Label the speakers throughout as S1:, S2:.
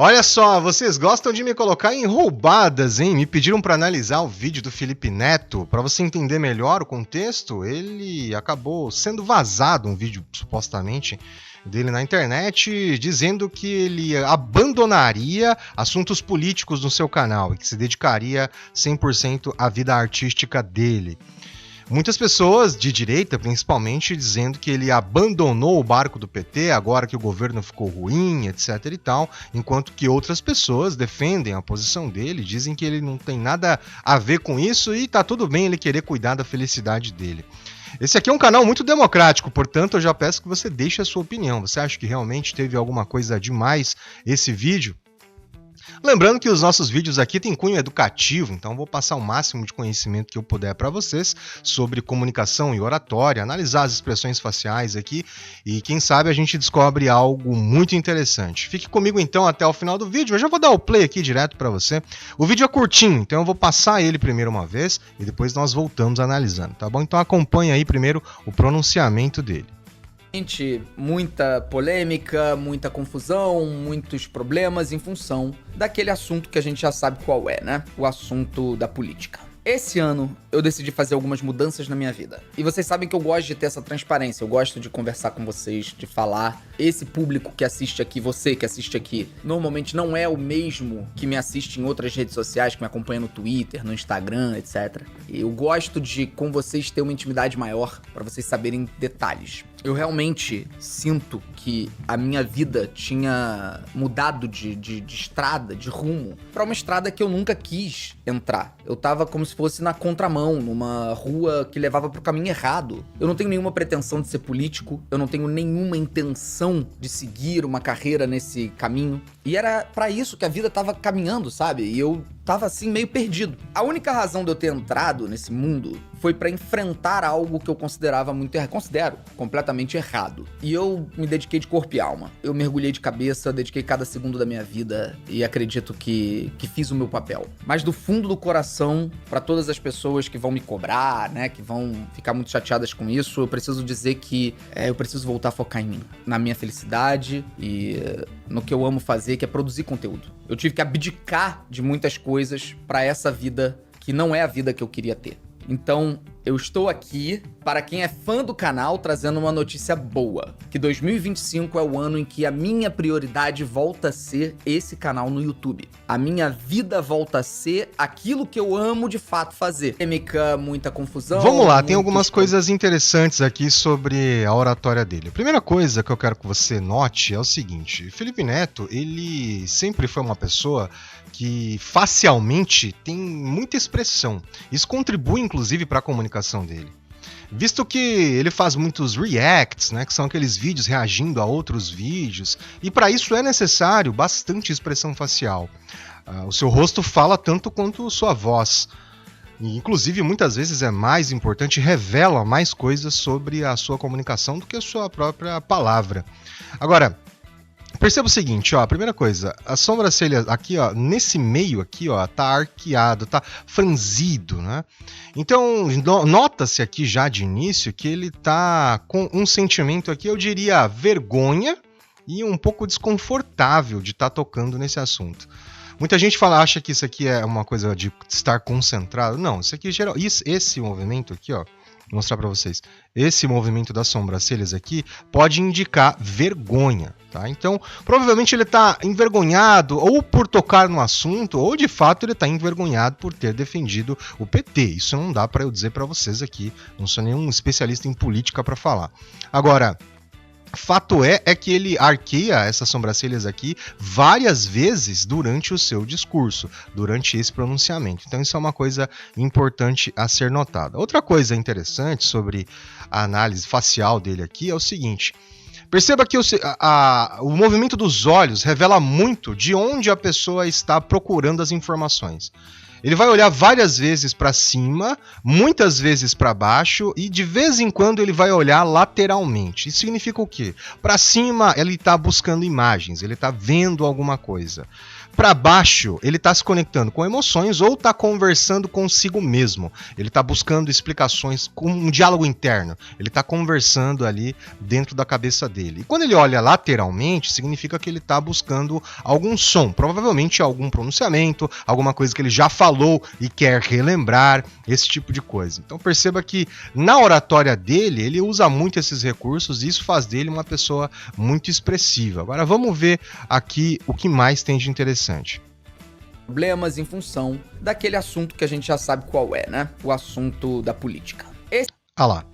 S1: Olha só, vocês gostam de me colocar em roubadas, hein? Me pediram para analisar o vídeo do Felipe Neto. Para você entender melhor o contexto, ele acabou sendo vazado um vídeo, supostamente, dele na internet, dizendo que ele abandonaria assuntos políticos no seu canal e que se dedicaria 100% à vida artística dele. Muitas pessoas, de direita principalmente, dizendo que ele abandonou o barco do PT agora que o governo ficou ruim, etc e tal, enquanto que outras pessoas defendem a posição dele, dizem que ele não tem nada a ver com isso e tá tudo bem ele querer cuidar da felicidade dele. Esse aqui é um canal muito democrático, portanto eu já peço que você deixe a sua opinião. Você acha que realmente teve alguma coisa demais esse vídeo? Lembrando que os nossos vídeos aqui têm cunho educativo, então vou passar o máximo de conhecimento que eu puder para vocês sobre comunicação e oratória, analisar as expressões faciais aqui e quem sabe a gente descobre algo muito interessante. Fique comigo então até o final do vídeo, eu já vou dar o play aqui direto para você. O vídeo é curtinho, então eu vou passar ele primeiro uma vez e depois nós voltamos analisando, tá bom? Então acompanha aí primeiro o pronunciamento dele.
S2: Muita polêmica, muita confusão, muitos problemas em função daquele assunto que a gente já sabe qual é, né? O assunto da política. Esse ano eu decidi fazer algumas mudanças na minha vida. E vocês sabem que eu gosto de ter essa transparência, eu gosto de conversar com vocês, de falar. Esse público que assiste aqui, você que assiste aqui, normalmente não é o mesmo que me assiste em outras redes sociais, que me acompanha no Twitter, no Instagram, etc. Eu gosto de, com vocês, ter uma intimidade maior para vocês saberem detalhes. Eu realmente sinto que a minha vida tinha mudado de estrada, de rumo, pra uma estrada que eu nunca quis entrar. Eu tava como se fosse na contramão, numa rua que levava pro caminho errado. Eu não tenho nenhuma pretensão de ser político, eu não tenho nenhuma intenção de seguir uma carreira nesse caminho. E era pra isso que a vida tava caminhando, sabe? E eu tava assim meio perdido. A única razão de eu ter entrado nesse mundo foi pra enfrentar algo que eu considerava considero completamente errado. E eu me dediquei de corpo e alma. Eu mergulhei de cabeça, dediquei cada segundo da minha vida e acredito que fiz o meu papel. Mas do fundo do coração, pra todas as pessoas que vão me cobrar, né, que vão ficar muito chateadas com isso, eu preciso dizer que eu preciso voltar a focar em mim, na minha felicidade e no que eu amo fazer, que é produzir conteúdo. Eu tive que abdicar de muitas coisas pra essa vida que não é a vida que eu queria ter. Então, eu estou aqui, para quem é fã do canal, trazendo uma notícia boa. Que 2025 é o ano em que a minha prioridade volta a ser esse canal no YouTube. A minha vida volta a ser aquilo que eu amo de fato fazer. Polêmica, muita confusão.
S1: Vamos lá, tem algumas coisas interessantes aqui sobre a oratória dele. A primeira coisa que eu quero que você note é o seguinte: Felipe Neto, ele sempre foi uma pessoa que facialmente tem muita expressão. Isso contribui, inclusive, para a comunicação dele. Visto que ele faz muitos reacts, né, que são aqueles vídeos reagindo a outros vídeos, e para isso é necessário bastante expressão facial. O seu rosto fala tanto quanto sua voz. E, inclusive, muitas vezes é mais importante, revela mais coisas sobre a sua comunicação do que a sua própria palavra. Agora, perceba o seguinte, ó, a primeira coisa, a sobrancelha aqui, ó, nesse meio aqui, ó, tá arqueado, tá franzido, né? Então, nota-se aqui já de início que ele tá com um sentimento aqui, eu diria, vergonha e um pouco desconfortável de estar tocando nesse assunto. Muita gente acha que isso aqui é uma coisa de estar concentrado. Não, isso aqui esse movimento aqui, ó, vou mostrar para vocês. Esse movimento das sobrancelhas aqui pode indicar vergonha, tá? Então, provavelmente ele está envergonhado ou por tocar no assunto, ou de fato ele está envergonhado por ter defendido o PT. Isso não dá para eu dizer para vocês aqui. Não sou nenhum especialista em política para falar. Agora, fato é que ele arqueia essas sobrancelhas aqui várias vezes durante o seu discurso, durante esse pronunciamento. Então isso é uma coisa importante a ser notada. Outra coisa interessante sobre a análise facial dele aqui é o seguinte: perceba que o movimento dos olhos revela muito de onde a pessoa está procurando as informações. Ele vai olhar várias vezes para cima, muitas vezes para baixo e de vez em quando ele vai olhar lateralmente. Isso significa o quê? Para cima ele está buscando imagens, ele está vendo alguma coisa. Para baixo, ele está se conectando com emoções ou está conversando consigo mesmo. Ele está buscando explicações com um diálogo interno. Ele está conversando ali dentro da cabeça dele. E quando ele olha lateralmente, significa que ele está buscando algum som, provavelmente algum pronunciamento, alguma coisa que ele já falou e quer relembrar, esse tipo de coisa. Então perceba que na oratória dele, ele usa muito esses recursos e isso faz dele uma pessoa muito expressiva. Agora vamos ver aqui o que mais tem de interessante.
S2: Problemas em função daquele assunto que a gente já sabe qual é, né? O assunto da política.
S1: Ah lá.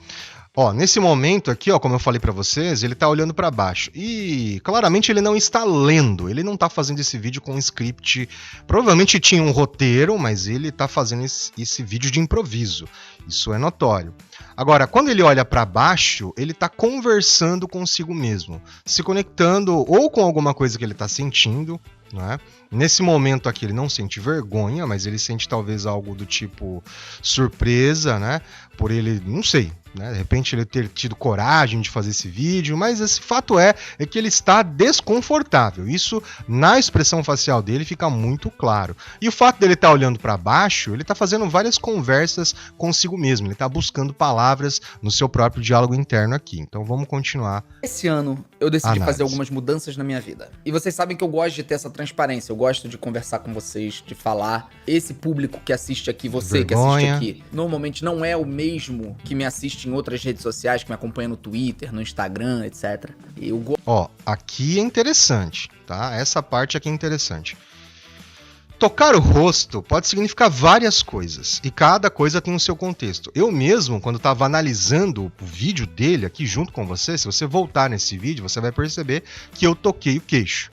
S1: Ó, nesse momento aqui, ó, como eu falei pra vocês, ele tá olhando pra baixo. E claramente ele não está lendo, ele não tá fazendo esse vídeo com um script. Provavelmente tinha um roteiro, mas ele tá fazendo esse vídeo de improviso. Isso é notório. Agora, quando ele olha pra baixo, ele tá conversando consigo mesmo, se conectando ou com alguma coisa que ele tá sentindo, né? Nesse momento aqui ele não sente vergonha, mas ele sente talvez algo do tipo surpresa, né? Por ele, não sei, né? De repente ele ter tido coragem de fazer esse vídeo, mas esse fato é que ele está desconfortável. Isso na expressão facial dele fica muito claro. E o fato dele estar olhando para baixo, ele está fazendo várias conversas consigo mesmo. Ele está buscando palavras no seu próprio diálogo interno aqui. Então vamos continuar.
S2: Esse ano eu decidi fazer algumas mudanças na minha vida. E vocês sabem que eu gosto de ter essa transparência. Eu gosto de conversar com vocês, de falar. Esse público que assiste aqui, você que assiste aqui, normalmente não é o mesmo que me assiste em outras redes sociais, que me acompanha no Twitter, no Instagram, etc.
S1: Ó, aqui é interessante, tá? Essa parte aqui é interessante. Tocar o rosto pode significar várias coisas, e cada coisa tem o seu contexto. Eu mesmo, quando estava analisando o vídeo dele aqui junto com você, se você voltar nesse vídeo, você vai perceber que eu toquei o queixo.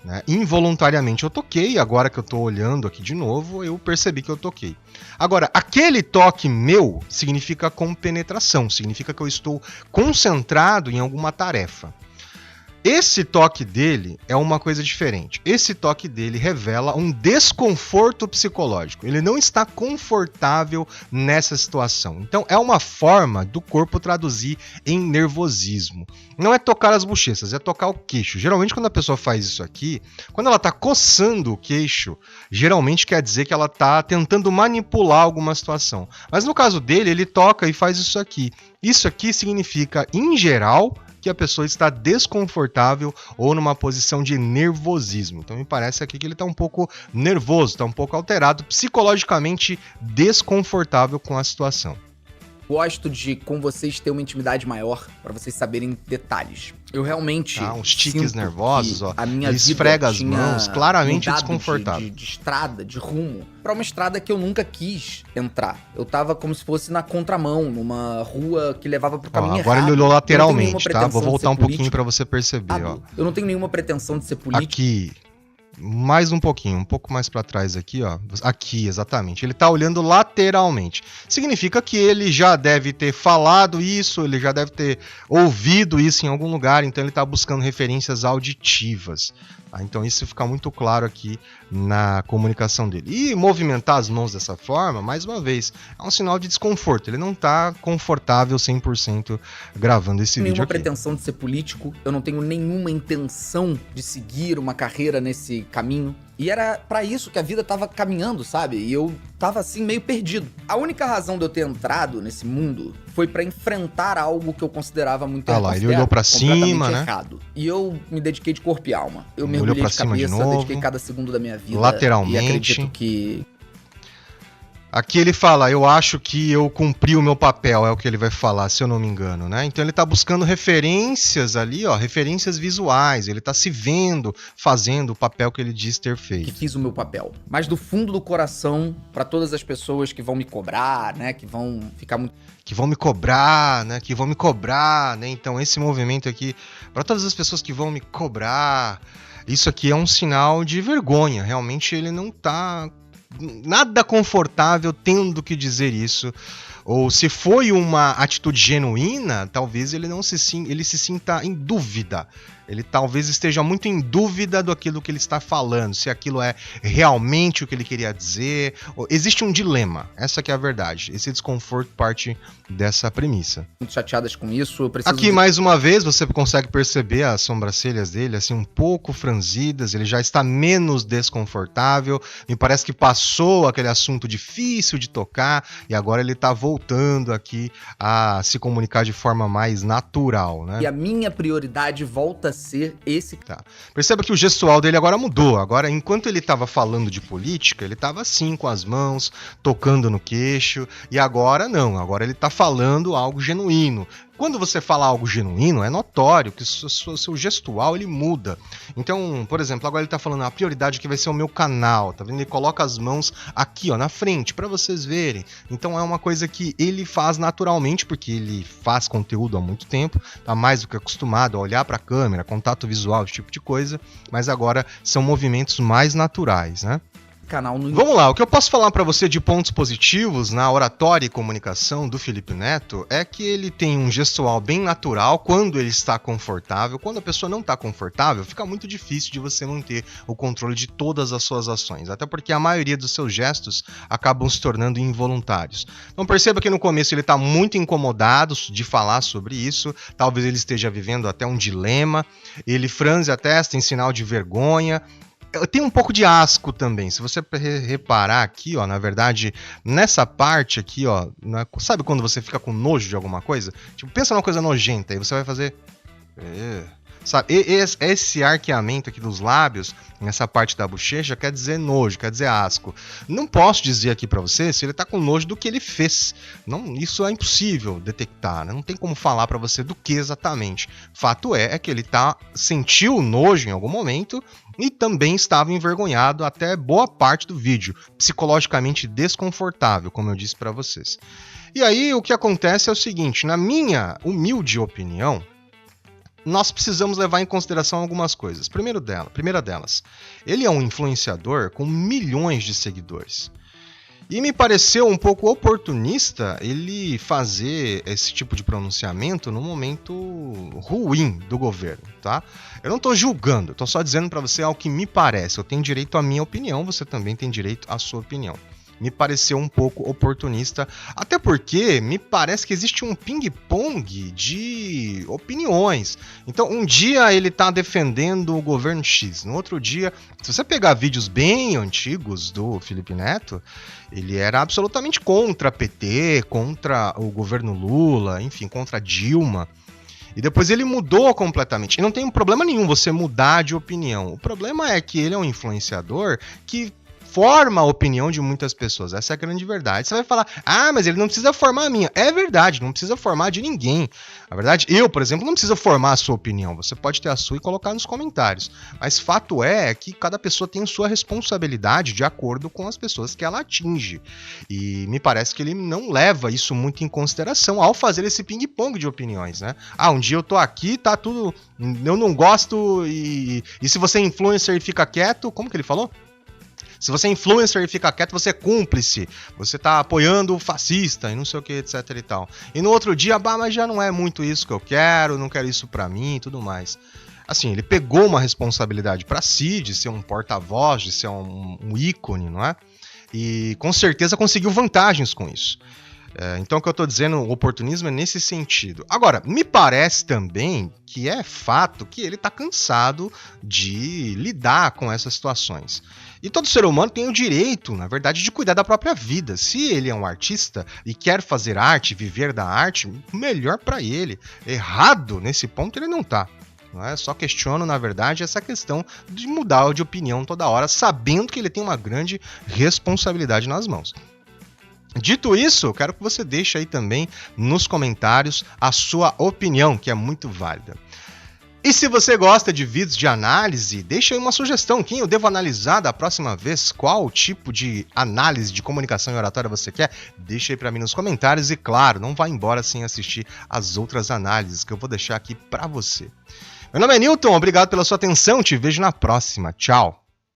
S1: Né? Involuntariamente eu toquei, agora que eu estou olhando aqui de novo, eu percebi que eu toquei. Agora, aquele toque meu significa compenetração, significa que eu estou concentrado em alguma tarefa. Esse toque dele é uma coisa diferente. Esse toque dele revela um desconforto psicológico. Ele não está confortável nessa situação. Então é uma forma do corpo traduzir em nervosismo. Não é tocar as bochechas, é tocar o queixo. Geralmente quando a pessoa faz isso aqui, quando ela está coçando o queixo, geralmente quer dizer que ela está tentando manipular alguma situação. Mas no caso dele, ele toca e faz isso aqui. Isso aqui significa, em geral, que a pessoa está desconfortável ou numa posição de nervosismo. Então me parece aqui que ele está um pouco nervoso, está um pouco alterado, psicologicamente desconfortável com a situação.
S2: Gosto de, com vocês, ter uma intimidade maior para vocês saberem detalhes. Eu realmente
S1: uns tiques nervosos, ó.
S2: A minha
S1: ele
S2: vida
S1: esfrega as mãos, claramente
S2: mudado
S1: desconfortável.
S2: De estrada, de rumo, para uma estrada que eu nunca quis entrar. Eu tava como se fosse na contramão, numa rua que levava pro caminho
S1: agora
S2: errado.
S1: ele olhou lateralmente, tá? Vou voltar um pouquinho para você perceber, ó.
S2: Eu não tenho nenhuma pretensão de ser político.
S1: Aqui. Mais um pouquinho, um pouco mais para trás aqui, ó. Aqui, exatamente. Ele tá olhando lateralmente. Significa que ele já deve ter falado isso, ele já deve ter ouvido isso em algum lugar, então ele tá buscando referências auditivas. Tá? Então isso fica muito claro aqui na comunicação dele. E movimentar as mãos dessa forma, mais uma vez, é um sinal de desconforto. Ele não tá confortável 100% gravando esse vídeo aqui.
S2: Nenhuma pretensão de ser político, eu não tenho nenhuma intenção de seguir uma carreira nesse caminho. E era pra isso que a vida tava caminhando, sabe? E eu tava assim meio perdido. A única razão de eu ter entrado nesse mundo foi pra enfrentar algo que eu considerava muito errado.
S1: Ele olhou pra cima, né?
S2: Errado. E eu me dediquei de corpo e alma. Eu mergulhei de cabeça, dediquei cada segundo da minha vida.
S1: Lateralmente.
S2: E acredito que...
S1: Aqui ele fala, eu acho que eu cumpri o meu papel, é o que ele vai falar, se eu não me engano, né? Então ele tá buscando referências ali, ó, referências visuais, ele tá se vendo fazendo o papel que ele diz ter feito.
S2: Que fiz o meu papel. Mas do fundo do coração, pra todas as pessoas que vão me cobrar, né, que vão ficar muito...
S1: Que vão me cobrar, né, né? Então esse movimento aqui, pra todas as pessoas que vão me cobrar, isso aqui é um sinal de vergonha, realmente ele não tá... nada confortável tendo que dizer isso, ou se foi uma atitude genuína, talvez ele não se sinta em dúvida Ele talvez esteja muito em dúvida do aquilo que ele está falando, se aquilo é realmente o que ele queria dizer. Existe um dilema, essa que é a verdade. Esse desconforto parte dessa premissa.
S2: Muito chateadas com isso.
S1: Aqui, mais uma vez, você consegue perceber as sobrancelhas dele, assim, um pouco franzidas, ele já está menos desconfortável, me parece que passou aquele assunto difícil de tocar, e agora ele está voltando aqui a se comunicar de forma mais natural, né?
S2: E a minha prioridade volta a ser esse...
S1: Tá. Perceba que o gestual dele agora mudou. Agora, enquanto ele estava falando de política, ele estava assim, com as mãos, tocando no queixo, e agora não, agora ele está falando algo genuíno. Quando você fala algo genuíno, é notório que o seu gestual ele muda. Então, por exemplo, agora ele tá falando a prioridade que vai ser o meu canal, tá vendo? Ele coloca as mãos aqui, ó, na frente, para vocês verem. Então é uma coisa que ele faz naturalmente, porque ele faz conteúdo há muito tempo, tá mais do que acostumado a olhar para a câmera, contato visual, esse tipo de coisa, mas agora são movimentos mais naturais, né?
S2: Canal no...
S1: Vamos lá, o que eu posso falar para você de pontos positivos na oratória e comunicação do Felipe Neto é que ele tem um gestual bem natural quando ele está confortável. Quando a pessoa não está confortável, fica muito difícil de você manter o controle de todas as suas ações, até porque a maioria dos seus gestos acabam se tornando involuntários. Então perceba que no começo ele está muito incomodado de falar sobre isso, talvez ele esteja vivendo até um dilema, ele franze a testa em sinal de vergonha. Tem um pouco de asco também, se você reparar aqui, ó, na verdade, nessa parte aqui, ó, sabe quando você fica com nojo de alguma coisa? Tipo, pensa numa coisa nojenta, aí você vai fazer... Sabe, esse arqueamento aqui dos lábios, nessa parte da bochecha, quer dizer nojo, quer dizer asco. Não posso dizer aqui pra você se ele tá com nojo do que ele fez. Não, isso é impossível detectar, né? Não tem como falar pra você do que exatamente. Fato é que ele sentiu nojo em algum momento e também estava envergonhado até boa parte do vídeo, psicologicamente desconfortável, como eu disse pra vocês. E aí o que acontece é o seguinte, na minha humilde opinião, nós precisamos levar em consideração algumas coisas. Primeira delas, ele é um influenciador com milhões de seguidores. E me pareceu um pouco oportunista ele fazer esse tipo de pronunciamento num momento ruim do governo, tá? Eu não estou julgando, estou só dizendo para você algo que me parece. Eu tenho direito à minha opinião, você também tem direito à sua opinião. Me pareceu um pouco oportunista, até porque me parece que existe um ping-pong de opiniões. Então, um dia ele tá defendendo o governo X, no outro dia, se você pegar vídeos bem antigos do Felipe Neto, ele era absolutamente contra a PT, contra o governo Lula, enfim, contra a Dilma. E depois ele mudou completamente. E não tem problema nenhum você mudar de opinião. O problema é que ele é um influenciador que forma a opinião de muitas pessoas. Essa é a grande verdade. Você vai falar, mas ele não precisa formar a minha. É verdade, não precisa formar de ninguém. Na verdade, eu, por exemplo, não preciso formar a sua opinião. Você pode ter a sua e colocar nos comentários. Mas fato é que cada pessoa tem sua responsabilidade de acordo com as pessoas que ela atinge. E me parece que ele não leva isso muito em consideração ao fazer esse ping-pong de opiniões, né? Um dia eu tô aqui, tá tudo... Eu não gosto e se você é influencer e fica quieto... Como que ele falou? Se você é influencer e fica quieto, você é cúmplice. Você tá apoiando o fascista e não sei o que, etc e tal. E no outro dia, mas já não é muito isso que eu quero, não quero isso pra mim e tudo mais. Assim, ele pegou uma responsabilidade pra si, de ser um porta-voz, de ser um ícone, não é? E com certeza conseguiu vantagens com isso. Então o que eu tô dizendo, o oportunismo é nesse sentido. Agora, me parece também que é fato que ele tá cansado de lidar com essas situações. E todo ser humano tem o direito, na verdade, de cuidar da própria vida. Se ele é um artista e quer fazer arte, viver da arte, melhor para ele. Errado nesse ponto ele não tá. Não é? Só questiono, na verdade, essa questão de mudar de opinião toda hora, sabendo que ele tem uma grande responsabilidade nas mãos. Dito isso, eu quero que você deixe aí também nos comentários a sua opinião, que é muito válida. E se você gosta de vídeos de análise, deixa aí uma sugestão, quem eu devo analisar da próxima vez, qual tipo de análise de comunicação e oratória você quer, deixa aí pra mim nos comentários e claro, não vá embora sem assistir as outras análises que eu vou deixar aqui pra você. Meu nome é Newton, obrigado pela sua atenção, te vejo na próxima, tchau!